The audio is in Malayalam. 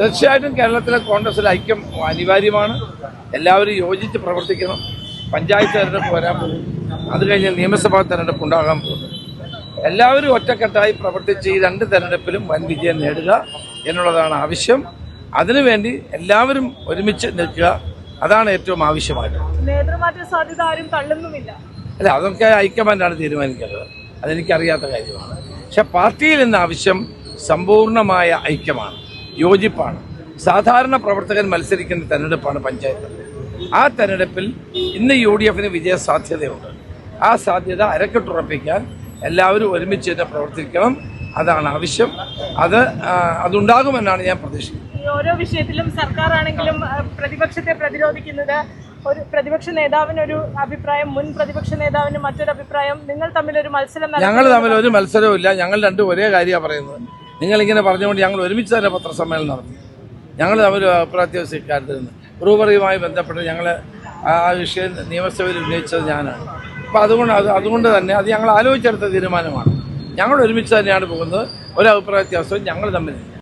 തീർച്ചയായിട്ടും കേരളത്തിലെ കോൺഗ്രസിൽ ഐക്യം അനിവാര്യമാണ്. എല്ലാവരും യോജിച്ച് പ്രവർത്തിക്കണം. പഞ്ചായത്ത് തെരഞ്ഞെടുപ്പ് വരാൻ പോകും, അത് കഴിഞ്ഞ് നിയമസഭാ തെരഞ്ഞെടുപ്പ് ഉണ്ടാകാൻ പോകുന്നു. എല്ലാവരും ഒറ്റക്കെട്ടായി പ്രവർത്തിച്ച് ഈ 2 തെരഞ്ഞെടുപ്പിലും വൻ വിജയം നേടുക എന്നുള്ളതാണ് ആവശ്യം. അതിനുവേണ്ടി എല്ലാവരും ഒരുമിച്ച് നിൽക്കുക, അതാണ് ഏറ്റവും ആവശ്യമായിട്ട്. നേതൃമാറ്റ സാധ്യത ആരും തള്ളുന്നുമില്ല. അല്ല, അതൊക്കെ ഹൈക്കമാൻഡാണ് തീരുമാനിക്കേണ്ടത്, അതെനിക്കറിയാത്ത കാര്യമാണ്. പക്ഷെ പാർട്ടിയിൽ നിന്ന് ആവശ്യം സമ്പൂർണമായ ഐക്യമാണ്, യോജിപ്പാണ്. സാധാരണ പ്രവർത്തകൻ മത്സരിക്കുന്ന തെരഞ്ഞെടുപ്പാണ് പഞ്ചായത്ത്. ആ തെരഞ്ഞെടുപ്പിൽ ഇന്ന് UDFന് വിജയ സാധ്യതയുണ്ട്. ആ സാധ്യത അരക്കെട്ടുറപ്പിക്കാൻ എല്ലാവരും ഒരുമിച്ച് തന്നെ പ്രവർത്തിക്കണം, അതാണ് ആവശ്യം. അതുണ്ടാകുമെന്നാണ് ഞാൻ പ്രതീക്ഷിക്കുന്നത്. ഓരോ വിഷയത്തിലും സർക്കാരാണെങ്കിലും പ്രതിപക്ഷത്തെ പ്രതിരോധിക്കുന്നത്, ഒരു പ്രതിപക്ഷ നേതാവിനൊരു അഭിപ്രായം, മുൻ പ്രതിപക്ഷ നേതാവിന് മറ്റൊരു അഭിപ്രായം, നിങ്ങൾ തമ്മിലൊരു മത്സരം. ഞങ്ങൾ തമ്മിൽ ഒരു മത്സരവും ഇല്ല. ഞങ്ങൾ രണ്ടും ഒരേ കാര്യമാണ് പറയുന്നത്. നിങ്ങളിങ്ങനെ പറഞ്ഞുകൊണ്ട് ഞങ്ങൾ ഒരുമിച്ച് തന്നെ പത്രസമ്മേളനം നടത്തി. ഞങ്ങൾ തമ്മിൽ അഭിപ്രായ ഇക്കാര്യത്തിൽ നിന്ന് ബ്രൂവറിയുമായി ബന്ധപ്പെട്ട് ഞങ്ങൾ ആ വിഷയം നിയമസഭയിൽ ഉന്നയിച്ചത് ഞാനാണ്. അപ്പോൾ അതുകൊണ്ട് തന്നെ അത് ഞങ്ങൾ ആലോചിച്ചെടുത്ത തീരുമാനമാണ്. ഞങ്ങൾ ഒരുമിച്ച് തന്നെയാണ് പോകുന്നത്. ഒരു അഭിപ്രായ വ്യത്യാസവും ഞങ്ങൾ തമ്മിൽ